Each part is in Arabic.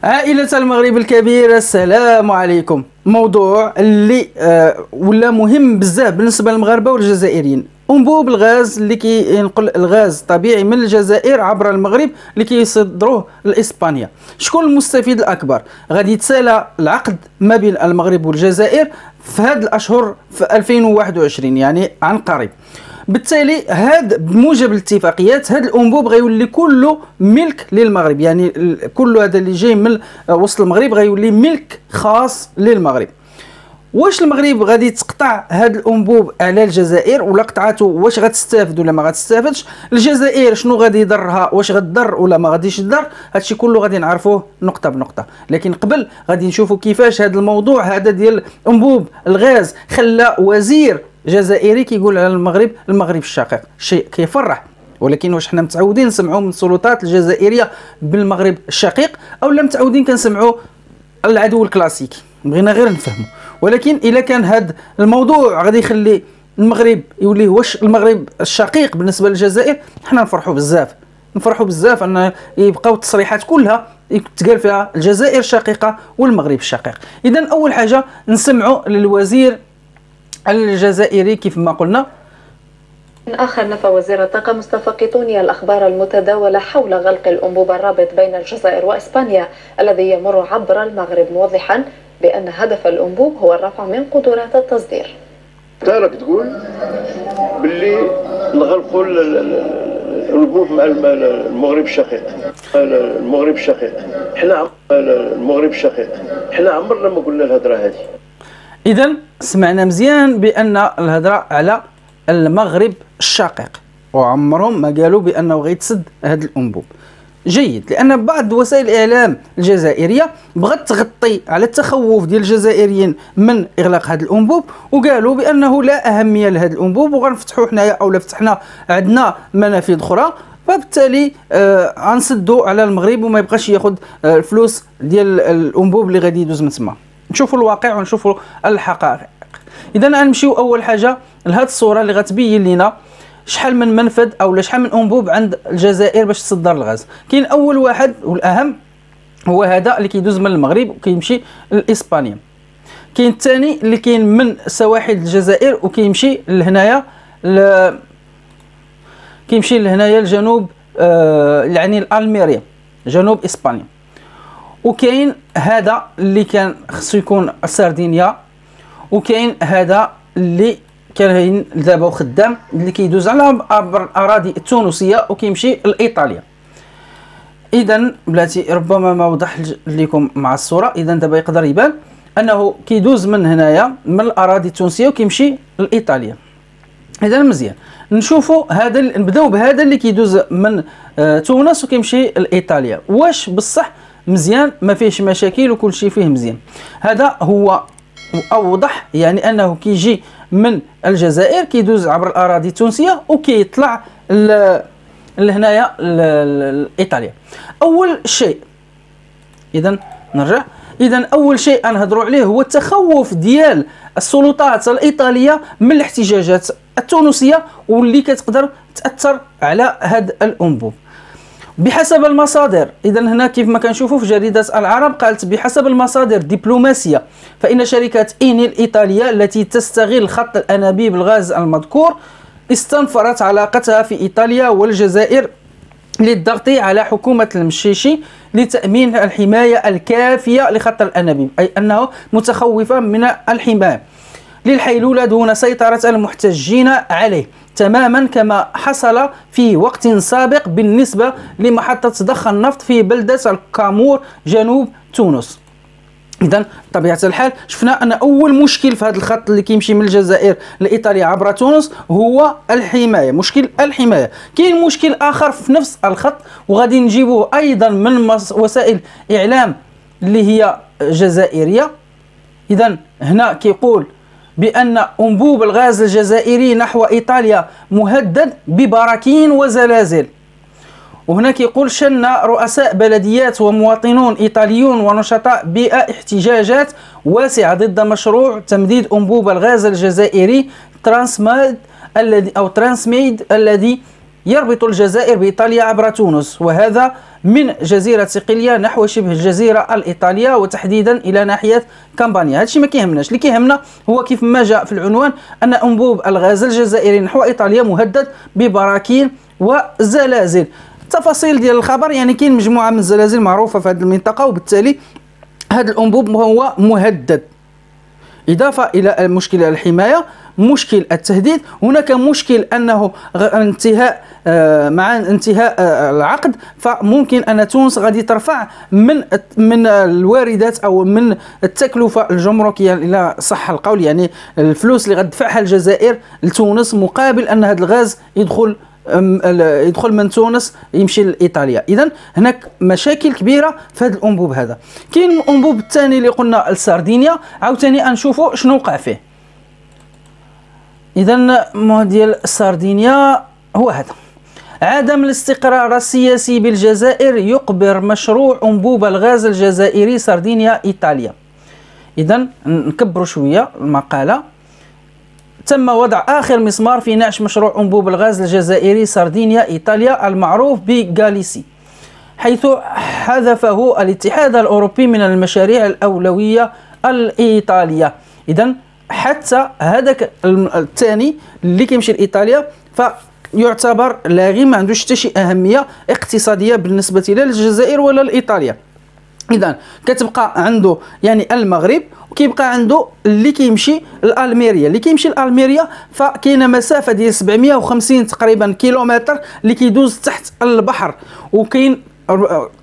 عائلة المغرب الكبير، السلام عليكم. موضوع اللي ولا مهم بزاف بالنسبة للمغاربة والجزائريين، أنبوب الغاز اللي كينقل الغاز الطبيعي من الجزائر عبر المغرب اللي كيصدروه لإسبانيا. شكون المستفيد الأكبر؟ غادي يتسالى العقد ما بين المغرب والجزائر في هذه الأشهر في 2021، يعني عن قريب. بالتالي بموجب الاتفاقيات هذا الانبوب غيولي كله ملك للمغرب، يعني كل هذا اللي جاي من وسط المغرب غيولي ملك خاص للمغرب. واش المغرب غادي تقطع هذا الانبوب على الجزائر ولا قطعته؟ واش غتستافد ولا ما غتستافدش؟ الجزائر شنو غادي يضرها؟ واش غتضر ولا ما غاديش يضر؟ هادشي كله غادي نعرفوه نقطه بنقطه. لكن قبل غادي نشوفوا كيفاش هذا الموضوع هذا ديال انبوب الغاز خلى وزير جزائري كيقول على المغرب الشقيق. شيء كيفرح، ولكن واش حنا متعودين نسمعوا من السلطات الجزائريه بالمغرب الشقيق او لا متعودين كنسمعوا العدو الكلاسيكي؟ بغينا غير نفهموا. ولكن الا كان هذا الموضوع غادي يخلي المغرب يولي واش المغرب الشقيق بالنسبه للجزائر، حنا نفرحوا بزاف ان يبقاو التصريحات كلها يتقال فيها الجزائر شقيقه والمغرب الشقيق. اذا اول حاجه نسمعوا للوزير الجزائري كيف ما قلنا. من آخر نفى وزير الطاقة مصطفى قيطوني الأخبار المتداولة حول غلق الأنبوب الرابط بين الجزائر وإسبانيا الذي يمر عبر المغرب، موضحا بأن هدف الأنبوب هو الرفع من قدرات التصدير. راك تقول باللي نغلقوا الأنبوب مع المغرب الشقيق. حنا عمرنا ما قلنا الهضره هذه. إذا سمعنا مزيان بأن الهضرة على المغرب الشقيق، وعمرهم ما قالوا بأنه غيتسد هذا الأنبوب. جيد، لأن بعض وسائل الإعلام الجزائرية بغت تغطي على التخوف ديال الجزائريين من إغلاق هذا الأنبوب، وقالوا بأنه لا أهمية لهذا الأنبوب وغنفتحوا حنايا أو فتحنا عندنا منافذ أخرى، فبالتالي غنسدوا على المغرب وما يبقاش ياخذ الفلوس ديال الأنبوب اللي غادي يدوز من تما. نشوفوا الواقع ونشوفوا الحقائق. اذا غنمشيو اول حاجه لهاد الصوره اللي غتبين لنا شحال من منفذ او شحال من انبوب عند الجزائر باش تصدر الغاز. كاين اول واحد والاهم هو هذا اللي كيدوز من المغرب وكيمشي لاسبانيا. كاين الثاني اللي كاين من سواحل الجزائر وكيمشي لهنايا لجنوب يعني الالميريا جنوب اسبانيا. وكاين هذا اللي كان خصو يكون سردينيا، وكاين هذا اللي كان دابا خدام اللي كيدوز على عبر الاراضي التونسيه وكيمشي لايطاليا. اذا بلاتي ربما ما وضح لكم مع الصوره. اذا دابا يقدر يبان انه كيدوز من هنايا من الاراضي التونسيه وكيمشي لايطاليا. اذا مزيان نشوفوا هذا، نبداو بهذا اللي كيدوز من تونس وكيمشي لايطاليا. واش بصح مزيان ما فيهش مشاكل وكل شيء فيه مزيان؟ هذا هو اوضح، يعني انه كيجي من الجزائر كيدوز عبر الاراضي التونسيه وكيطلع لهنايا لايطاليا. اول شيء اذا نرجع، اذا اول شيء نهضروا عليه هو التخوف ديال السلطات الايطاليه من الاحتجاجات التونسيه واللي كتقدر تاثر على هذا الانبوب. بحسب المصادر، إذا هنا كيف ما كنشوفوا في جريدة العرب قالت بحسب المصادر الدبلوماسية فإن شركة إيني الإيطالية التي تستغل خط الأنابيب الغاز المذكور استنفرت علاقتها في إيطاليا والجزائر للضغط على حكومة المشيشي لتأمين الحماية الكافية لخط الأنابيب، أي أنه متخوفة من الحماية للحيلولة دون سيطرة المحتجين عليه، تماما كما حصل في وقت سابق بالنسبة لمحطة ضخ النفط في بلدة الكامور جنوب تونس. إذا بطبيعة الحال شفنا أن أول مشكل في هذا الخط اللي كيمشي من الجزائر لإيطاليا عبر تونس هو الحماية، مشكل الحماية. كاين مشكل آخر في نفس الخط وغادي نجيبوه أيضا من وسائل إعلام اللي هي جزائرية. إذا هنا كيقول بأن أنبوب الغاز الجزائري نحو إيطاليا مهدد ببراكين وزلازل. وهناك يقول شن رؤساء بلديات ومواطنون إيطاليون ونشطاء بيئة احتجاجات واسعة ضد مشروع تمديد أنبوب الغاز الجزائري ترانسميد الذي يربط الجزائر بإيطاليا عبر تونس، وهذا من جزيرة صقلية نحو شبه الجزيرة الإيطالية وتحديدا إلى ناحية كامبانيا. هذا الشيء ما كيهمناش، اللي كيهمنا هو كيف ما جاء في العنوان أن أنبوب الغاز الجزائري نحو إيطاليا مهدد ببراكين وزلازل. التفاصيل ديال الخبر يعني كاين مجموعة من الزلازل معروفة في هذه المنطقة، وبالتالي هذا الأنبوب هو مهدد. إضافة إلى مشكل الحماية، مشكل التهديد، هناك مشكل أنه انتهاء مع انتهاء العقد فممكن أن تونس غادي ترفع من الواردات أو من التكلفة الجمركية إلى صح القول، يعني الفلوس اللي غتدفعها الجزائر لتونس مقابل أن هذا الغاز يدخل من تونس يمشي لايطاليا. اذا هناك مشاكل كبيره في هذا الانبوب هذا. كاين الانبوب الثاني اللي قلنا السردينيا، عاوتاني نشوفوا شنو وقع فيه. اذا ديال السردينيا هو هذا: عدم الاستقرار السياسي بالجزائر يقبر مشروع انبوب الغاز الجزائري سردينيا ايطاليا. اذا نكبروا شويه المقاله. تم وضع آخر مسمار في نعش مشروع أنبوب الغاز الجزائري سردينيا إيطاليا المعروف بغاليسي، حيث حذفه الاتحاد الأوروبي من المشاريع الأولوية الإيطالية. إذن حتى هذاك الثاني اللي كيمشي لإيطاليا فيعتبر لاغي، ما عندوش حتى شي أهمية اقتصادية بالنسبة لا للجزائر ولا لإيطاليا. إذا كتبقى عنده يعني المغرب، وكيبقى عنده اللي كيمشي لألميريا. اللي كيمشي لألميريا فكاينه مسافه ديال 750 تقريبا كيلومتر اللي كيدوز تحت البحر، وكاين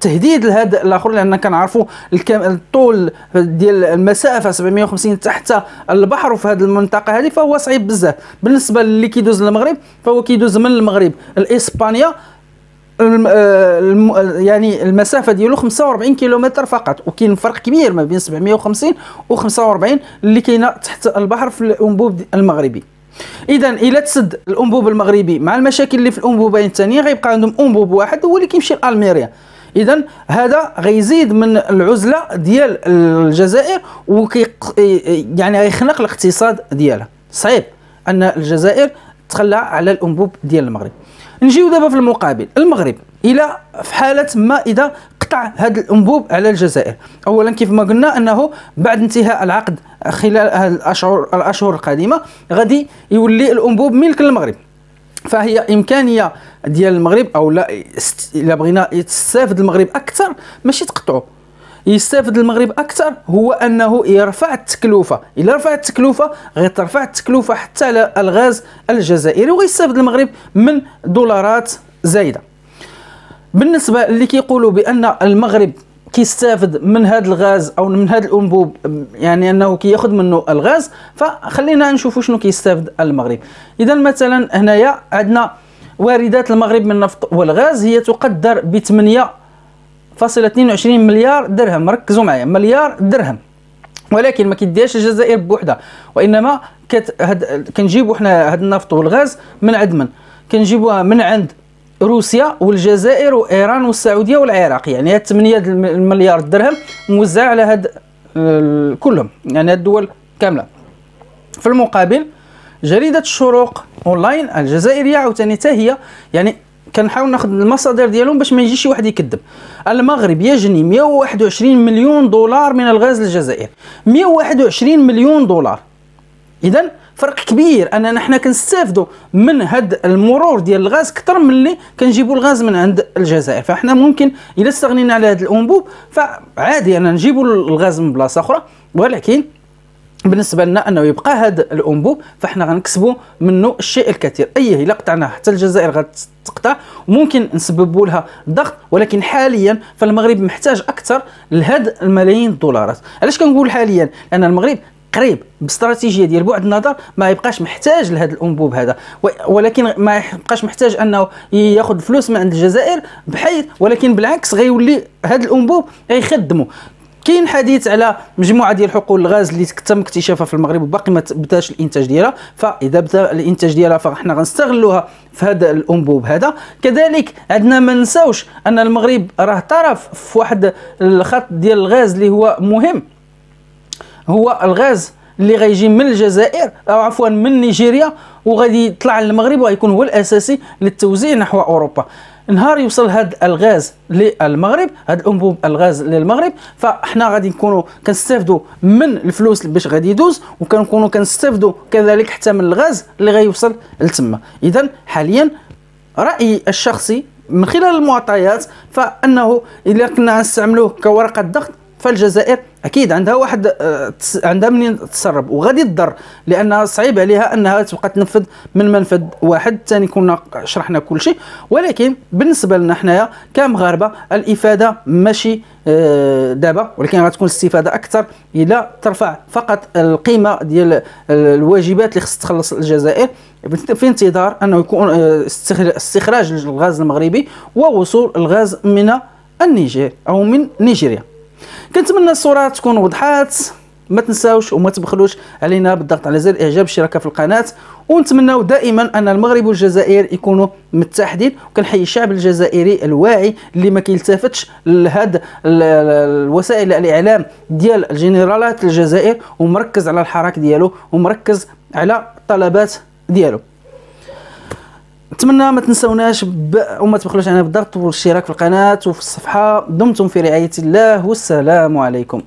تهديد لهذا الاخر، لان كنعرفوا الطول ديال المسافه 750 تحت البحر وفي هذه المنطقه هذه فهو صعيب بزاف. بالنسبه اللي كيدوز للمغرب فهو كيدوز من المغرب لاسبانيا، يعني المسافه ديالو 45 كيلومتر فقط، وكاين فرق كبير ما بين 750 و 45 اللي كاينه تحت البحر في الانبوب المغربي. اذا الى تسد الانبوب المغربي مع المشاكل اللي في الانبوبين الثانيين غيبقى عندهم انبوب واحد هو اللي كيمشي لألميريا. اذا هذا غيزيد من العزله ديال الجزائر يعني غيخنق الاقتصاد ديالها. صعيب ان الجزائر تخلى على الانبوب ديال المغرب. نجيو دابا في المقابل المغرب، الى في حاله ما اذا قطع هذا الانبوب على الجزائر. اولا كيف ما قلنا انه بعد انتهاء العقد خلال الاشهر القادمه غادي يولي الانبوب ملك المغرب، فهي امكانيه ديال المغرب او لا الا بغينا يستافد المغرب اكثر ماشي تقطعوا، يستافد المغرب اكثر هو انه يرفع التكلفه. الا رفع التكلفه غترفع التكلفه حتى على الغاز الجزائري ويستافد المغرب من دولارات زايده. بالنسبه اللي كيقولوا بان المغرب كيستافد من هذا الغاز او من هذا الانبوب، يعني انه كياخذ منه الغاز، فخلينا نشوفوا شنو كيستافد المغرب. اذا مثلا هنايا عندنا واردات المغرب من النفط والغاز هي تقدر ب 8.22 مليار درهم. ركزوا معايا، مليار درهم، ولكن ما كيديهاش الجزائر بوحدها، وانما كنجيبوا حنا هذا النفط والغاز من عند من؟ كنجيبوها من عند روسيا والجزائر وايران والسعوديه والعراق. يعني هاد 8 مليار درهم موزعه على هاد كلهم، يعني هاد الدول كامله. في المقابل جريده الشروق اونلاين الجزائريه عاوتاني حتى هي، يعني كنحاول ناخذ المصادر ديالهم باش ما يجيش شي واحد يكذب. المغرب يجني 121 مليون دولار من الغاز للجزائر، 121 مليون دولار. اذا فرق كبير اننا حنا كنستافدوا من هذا المرور ديال الغاز اكثر من اللي كنجيبوا الغاز من عند الجزائر. فاحنا ممكن الا استغنينا على هذا الانبوب فعادي اننا نجيبوا الغاز من بلاصه اخرى، ولكن بالنسبه لنا انه يبقى هذا الانبوب فاحنا غنكسبوا منه الشيء الكثير. اي الا قطعناه حتى الجزائر غتقطع وممكن نسببوا لها ضغط، ولكن حاليا فالمغرب محتاج اكثر لهاد الملايين الدولارات. علاش كنقول حاليا؟ لان المغرب قريب باستراتيجيه ديال بعد النظر ما يبقاش محتاج لهذا الانبوب هذا، ولكن ما يبقاش محتاج انه ياخذ فلوس من عند الجزائر بحيث، ولكن بالعكس غيولي هذا الانبوب غيخدمه. كاين حديث على مجموعه ديال حقول الغاز اللي تم اكتشافها في المغرب وباقي ما بداش الانتاج ديالها، فاذا بدا الانتاج ديالها فاحنا غنستغلوها في هذا الانبوب هذا. كذلك عندنا ما نساوش ان المغرب راه طرف في واحد الخط ديال الغاز اللي هو مهم، هو الغاز اللي غيجي من الجزائر او عفوا من نيجيريا وغادي يطلع للمغرب وغيكون هو الاساسي للتوزيع نحو اوروبا. نهار يوصل هذا الغاز للمغرب، هذا الانبوب الغاز للمغرب، فاحنا غادي نكونوا كنستافدوا من الفلوس باش غادي يدوز، وكنكونوا كنستافدوا كذلك حتى من الغاز اللي غيوصل لتما. اذا حاليا رايي الشخصي من خلال المعطيات فانه اذا كنا نستعملوه كورقه ضغط فالجزائر اكيد عندها واحد عندها منين تسرب وغادي تضر، لان صعيب عليها انها تبقى تنفذ من منفذ واحد. ثاني كنا شرحنا كل شيء، ولكن بالنسبه لنا حنايا كمغاربه الافاده ماشي دابا، ولكن غتكون الاستفاده اكثر الى ترفع فقط القيمه ديال الواجبات اللي خص تخلص الجزائر في انتظار انه يكون استخراج الغاز المغربي ووصول الغاز من النيجر او من نيجيريا. كنتمنى الصوره تكون وضحات، ما تنساوش وما تبخلوش علينا بالضغط على زر الاعجاب، الاشتراك في القناه، ونتمناو دائما ان المغرب والجزائر يكونوا متحدين. وكنحيي الشعب الجزائري الواعي اللي ما كيلتفتش لهاد الوسائل الاعلام ديال الجنرالات الجزائر، ومركز على الحراك ديالو ومركز على الطلبات ديالو. نتمنى ما تنسوناش وما تبخلوش علينا بالضغط والاشتراك في القناه وفي الصفحه. دمتم في رعايه الله والسلام عليكم.